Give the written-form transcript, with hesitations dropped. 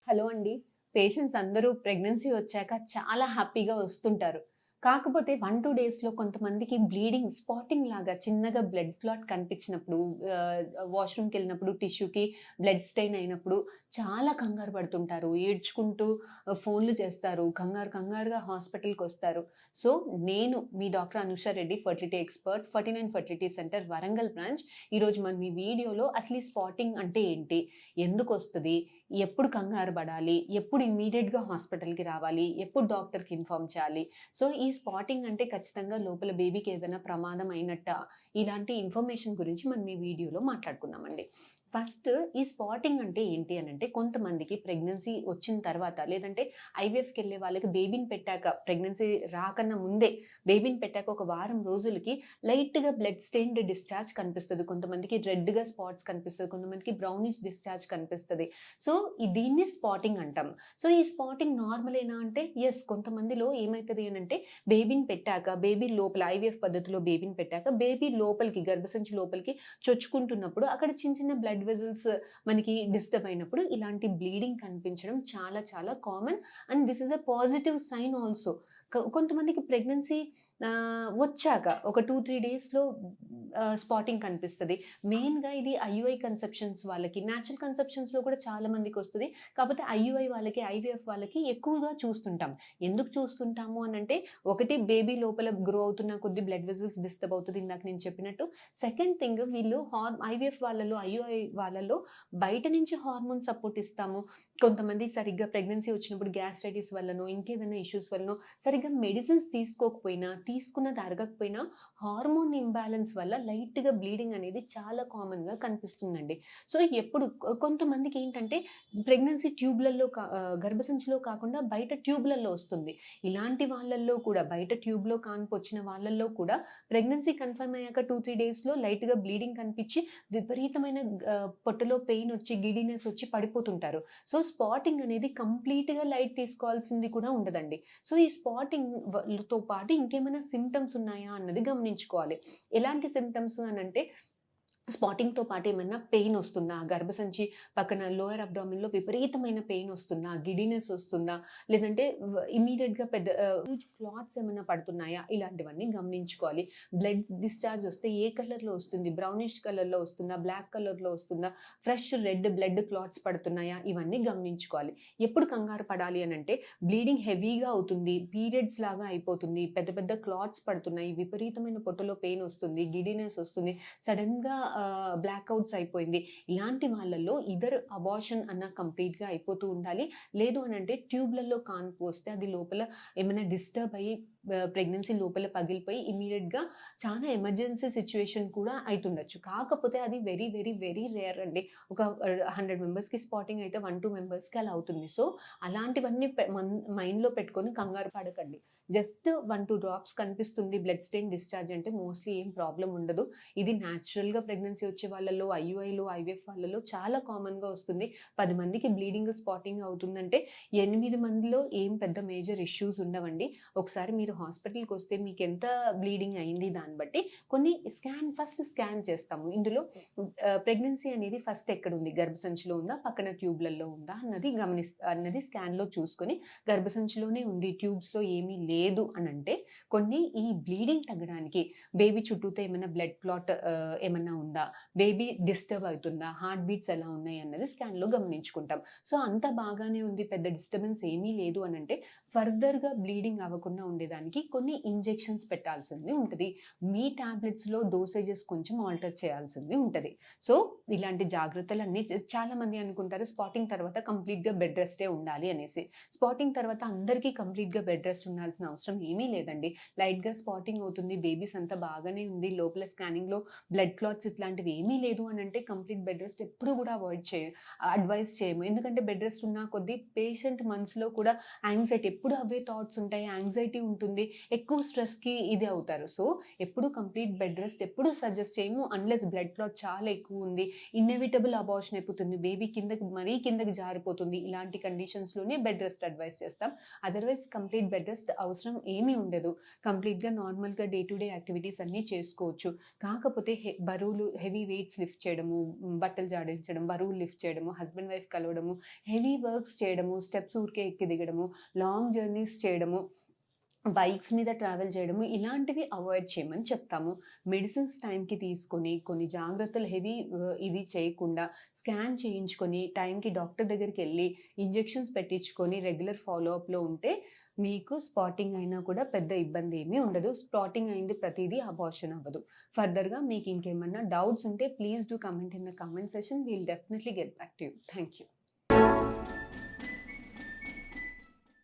Hello అండి. Patients అందరూ pregnancy వచ్చాక చాలా హ్యాపీగా వస్తుంటారు. కాకపోతే 1, 2 డేస్‌లో కొంతమందికి బ్లీడింగ్ స్పాటింగ్ లాగా చిన్నగా బ్లడ్ క్లాట్ కనిపించినప్పుడు ఆహ్, వాష్‌రూమ్‌కెళ్ళినప్పుడు టిష్యూకి బ్లడ్ స్టెయిన్ అయినప్పుడు చాలా కంగారు పడుతుంటారు. ఏడ్చుకుంటూ ఫోన్‌లు చేస్తారు. కంగారుగా హాస్పిటల్‌కొస్తారు. సో, నేను మీ doctor Anusha Reddy fertility expert 49 fertility centre Warangal branch. ఈరోజు మనం ఈ వీడియోలో అసలు ఈ స్పాటింగ్ అంటే ఏంటి? ఎందుకొస్తది? ఎప్పుడు కంగారు పడాలి? ఎప్పుడు ఇమ్మీడియేట్‌గా హాస్పిటల్‌కి రావాలి? ఎప్పుడు డాక్టర్‌కి ఇన్ఫార్మ్ చేయాలి? సో, ఈ స్పాటింగ్ అంటే ఖచ్చితంగా లోపల బేబీకి ఏదైనా ప్రమాదం అయినట్టా? ఇలాంటి ఇన్ఫర్మేషన్ గురించి మనం ఈ వీడియోలో మాట్లాడుకుందామండి. ఫస్ట్ ఈ స్పాటింగ్ అంటే ఏంటి అనంటే కొంతమందికి ప్రెగ్నెన్సీ వచ్చిన తర్వాత లేదంటే ఐవీఎఫ్‌కెళ్ళే వాళ్ళకి బేబీని పెట్టాక ప్రెగ్నెన్సీ రాకన్నా ముందే బేబీని పెట్టాక ఒక వారం రోజులకి లైట్‌గా బ్లడ్ స్టెయిన్డ్ డిశ్చార్జ్ కనిపిస్తది. కొంతమందికి రెడ్‌గా స్పాట్స్ కనిపిస్తది. కొంతమందికి బ్రౌనిష్ డిశ్చార్జ్ కనిపిస్తది. సో, దీన్నే స్పాటింగ్ అంటాం. సో, ఈ స్పాటింగ్ నార్మలేనా అంటే యెస్. కొంతమందిలో ఏమైతది అనంటే బేబీని పెట్టాక బేబీ లోపల ఐవీఎఫ్ పద్ధతిలో బేబీని పెట్టాక బేబీ లోపలికి గర్భసంచి లోపలికి చొచ్చుకుంటున్నప్పుడు అక్కడ చిన్న చిన్న బ్లడ్ వెసల్స్ మనకి డిస్టర్బ్ అయినప్పుడు ఇలాంటి బ్లీడింగ్ కనిపించడం చాలా చాలా common. And this is a positive sign also. కొంతమందికి ప్రెగ్నెన్సీ వచ్చాక ఒక 2, 3 డేస్‌లో స్పాటింగ్ కనిపిస్తది. మెయిన్‌గా ఇది ఐయుఐ కన్సెప్షన్స్ వాళ్ళకి, నేచురల్ కన్సెప్షన్స్‌లో కూడా చాలా మందికొస్తది. కాపోతే ఐయుఐ వాళ్ళకి, ఐవీఎఫ్ వాళ్ళకి ఎక్కువగా చూస్తుంటాం. ఎందుకు చూస్తుంటాము అనంటే, ఒకటి బేబీ లోపల గ్రో అవుతున్న కొద్దీ బ్లడ్ వెసల్స్ డిస్టర్బ్ అవుతది ఇందాక నేను చెప్పినట్టు. సెకండ్ థింగ్ వీళ్ళు ఐవీఎఫ్ వాళ్ళలో, ఐయుఐ వాళ్ళలో బయట నుంచి హార్మోన్ సపోర్ట్ ఇస్తాము. కొంతమంది సరిగ్గా ప్రెగ్నెన్సీ వచ్చినప్పుడు గ్యాస్ట్రైటిస్ వల్లనో, ఇంకేదైనా ఇష్యూస్ వల్లనో సరిగ్గా మెడిసిన్స్ తీసుకోకపోయినా, తీసుకున్నది అరగకపోయినా హార్మోన్ ఇంబాలెన్స్ వల్ల లైట్‌గా బ్లీడింగ్ అనేది చాలా కామన్‌గా కనిపిస్తుందండి. సో, ఎప్పుడు కొంతమందికేంటంటే ప్రెగ్నెన్సీ గర్భసంచిలో కాకుండా బయట ట్యూబ్‌లలో వస్తుంది. ఇలాంటి వాళ్ళల్లో కూడా బయట ట్యూబ్‌లో కాన్పొచ్చిన వాళ్ళల్లో కూడా ప్రెగ్నెన్సీ కన్ఫర్మ్ అయ్యాక 2, 3 డేస్‌లో లైట్‌గా బ్లీడింగ్ కనిపించి విపరీతమైన పొట్టలో పెయిన్ వచ్చి, గిడ్డీనెస్ వచ్చి పడిపోతుంటారు. సో, స్పాటింగ్ అనేది కంప్లీట్‌గా లైట్ తీసుకోవాల్సింది కూడా ఉండదండి. సో, ఈ స్పాటింగ్ తో పాటు ఇంకేమైనా సింప్టమ్స్ ఉన్నాయా అన్నది గమనించుకోవాలి. ఎలాంటి సింప్టమ్స్ అనంటే స్పాటింగ్‌తో పాటు ఏమన్నా పెయిన్ వస్తుందా? గర్భసంచి పక్కన లోయర్ అబ్డామిన్‌లో విపరీతమైన పెయిన్ వస్తుందా? గిడ్డీనెస్ వస్తుందా? లేదంటే ఇమ్మీడియేట్‌గా హ్యూజ్ క్లాట్స్ ఏమన్నా పడుతున్నాయా? ఇలాంటివన్నీ గమనించుకోవాలి. బ్లడ్ డిశ్చార్జ్ వస్తే ఏ కలర్‌లో వస్తుంది? బ్రౌనిష్ కలర్‌లో వస్తుందా? బ్లాక్ కలర్‌లో వస్తుందా? ఫ్రెష్ రెడ్ బ్లడ్ క్లాట్స్ పడుతున్నాయా? ఇవన్నీ గమనించుకోవాలి. ఎప్పుడు కంగారు పడాలి అనంటే బ్లీడింగ్ హెవీగా అవుతుంది. పీరియడ్స్ లాగా అయిపోతుంది. పెద్ద పెద్ద క్లాట్స్ పడుతున్నాయి. విపరీతమైన పొట్టలో పెయిన్ వస్తుంది. గిడ్డీనెస్ వస్తుంది. సడెన్‌గా బ్లాక్ అవుట్స్ అయిపోయింది. ఇలాంటి వాళ్ళలో అబార్షన్ అన్న కంప్లీట్‌గా అయిపోతూ ఉండాలి. లేదు అనంటే ట్యూబ్‌లలో కాన్పు వస్తే అది లోపల ఏమైనా డిస్టర్బ్ అయ్యి ప్రెగ్నెన్సీ లోపల పగిలిపోయి ఇమ్మీడియేట్‌గా చాలా ఎమర్జెన్సీ సిట్యుయేషన్ కూడా అయితుండొచ్చు. కాకపోతే అది వెరీ, వెరీ, వెరీ రేర్ అండి. ఒక 100 మెంబర్స్‌కి స్పాటింగ్ అయితే 1, 2 మెంబర్స్‌కి అలా అవుతుంది. సో, అలాంటివన్నీ మైండ్‌లో పెట్టుకొని కంగారు పడకండి. జస్ట్ 1, 2 డ్రాప్స్ కనిపిస్తుంది బ్లడ్ స్టెయిన్ డిశ్చార్జ్ అంటే మోస్ట్‌లీ ఏం ప్రాబ్లమ్ ఉండదు. ఇది నేచురల్‌గా ప్రెగ్నెన్సీ వచ్చే వాళ్ళలో, ఐయుఐలో, ఐవీఎఫ్ వాళ్ళలో చాలా కామన్‌గా వస్తుంది. 10 మందికి బ్లీడింగ్, స్పాటింగ్ అవుతుందంటే 8 మందిలో ఏం పెద్ద మేజర్ ఇష్యూస్ ఉండవండి. ఒకసారి మీరు హాస్పిటల్‌కొస్తే మీకెంత బ్లీడింగ్ అయింది దాన్ని బట్టి కొన్ని ఫస్ట్ స్కాన్ చేస్తాము. ఇందులో ప్రెగ్నెన్సీ అనేది ఫస్ట్ ఎక్కడుంది? గర్భసంచిలో ఉందా? పక్కన ట్యూబ్‌లలో ఉందా? అన్నది స్కాన్‌లో చూసుకొని గర్భసంచిలోనే ఉంది, ట్యూబ్స్‌లో ఏమీ లేదు అనంటే కొన్ని ఈ బ్లీడింగ్ తగ్గడానికి బేబీ చుట్టూతా ఏమైనా బ్లడ్ క్లాట్ ఏమన్నా ఉందా? బేబీ డిస్టర్బ్ అవుతుందా? హార్ట్ బీట్స్ ఎలా ఉన్నాయి అన్నది స్కాన్‌లో గమనించుకుంటాం. సో, అంతా బాగానే ఉంది. పెద్ద డిస్టర్బెన్స్ ఏమీ లేదు అనంటే ఫర్దర్‌గా బ్లీడింగ్ అవ్వకుండా ఉండేదానికి కొన్ని ఇంజెక్షన్స్ పెట్టాల్సింది ఉంటది. మీ టాబ్లెట్స్‌లో డోసేజెస్ కొంచెం ఆల్టర్ చేయాల్సింది ఉంటది. సో, ఇలాంటి జాగ్రత్తలన్నీ చాలామంది అనుకుంటారు స్పాటింగ్ తర్వాత కంప్లీట్‌గా బెడ్ రెస్టే ఉండాలి అనేసి. స్పాటింగ్ తర్వాత అందరికీ కంప్లీట్‌గా బెడ్ రెస్ట్ ఉండాల్సిన అవసరం ఏమీ లేదండి. లైట్‌గా స్పాటింగ్ అవుతుంది. బేబీస్ అంతా బాగానే ఉంది. లోపల స్కానింగ్‌లో బ్లడ్ క్లాట్స్ ఇట్లాంటివి ఏమీ లేదు అనంటే కంప్లీట్ బెడ్ రెస్ట్ ఎప్పుడు కూడా అడ్వైస్ చేయము. ఎందుకంటే బెడ్ రెస్ట్ ఉన్న కొద్దీ పేషెంట్ మనసులో కూడా యాంగ్జైటీ ఎప్పుడు అవే థాట్స్ ఉంటాయి. యాంగ్జైటీ ఉంటుంది. ఎక్కువ స్ట్రెస్‌కి ఇది అవుతారు. సో, ఎప్పుడు కంప్లీట్ బెడ్ రెస్ట్ ఎప్పుడు సజెస్ట్ చేయము. అన్‌లెస్ బ్లడ్ క్లాట్ చాలా ఎక్కువుంది. ఇన్నెవిటబుల్ అబార్షన్ అయిపోతుంది. బేబీ మరీ కిందకి జారిపోతుంది. ఇలాంటి కండిషన్స్‌లోనే బెడ్ రెస్ట్ అడ్వైస్ చేస్తాం. అదర్‌వైజ్ కంప్లీట్ బెడ్ రెస్ట్ అవసరం అవసరం ఏమీ ఉండదు. కంప్లీట్‌గా నార్మల్‌గా డే టు డే యాక్టివిటీస్ అన్నీ చేసుకోవచ్చు. కాకపోతే బరువులు హెవీ వెయిట్స్ లిఫ్ట్ చేయడము, బట్టలు జాడించడం, బరువులు లిఫ్ట్ చేయడము, హస్బెండ్ వైఫ్ కలవడము, హెవీ వర్క్స్ చేయడము, స్టెప్స్ ఊరికే ఎక్కి దిగడము, లాంగ్ జర్నీస్ చేయడము, బైక్స్ మీద ట్రావెల్ చేయడము ఇలాంటివి అవాయిడ్ చేయమని చెప్తాము. మెడిసిన్స్ టైంకి తీసుకొని, కొన్ని జాగ్రత్తలు హెవీ ఇది చేయకుండా స్కాన్ చేయించుకొని, టైంకి డాక్టర్ దగ్గరికెళ్ళి ఇంజెక్షన్స్ పెట్టించుకొని రెగ్యులర్ ఫాలో అప్‌లో ఉంటే మీకు స్పాటింగ్ అయినా కూడా పెద్ద ఇబ్బంది ఏమీ ఉండదు. స్పాటింగ్ అయింది ప్రతీదీ అబార్షన్ అవ్వదు. ఫర్దర్‌గా మీకు ఇంకేమన్నా డౌట్స్ ఉంటే please do comment in the comment section. We'll definitely get back to you. Thank you.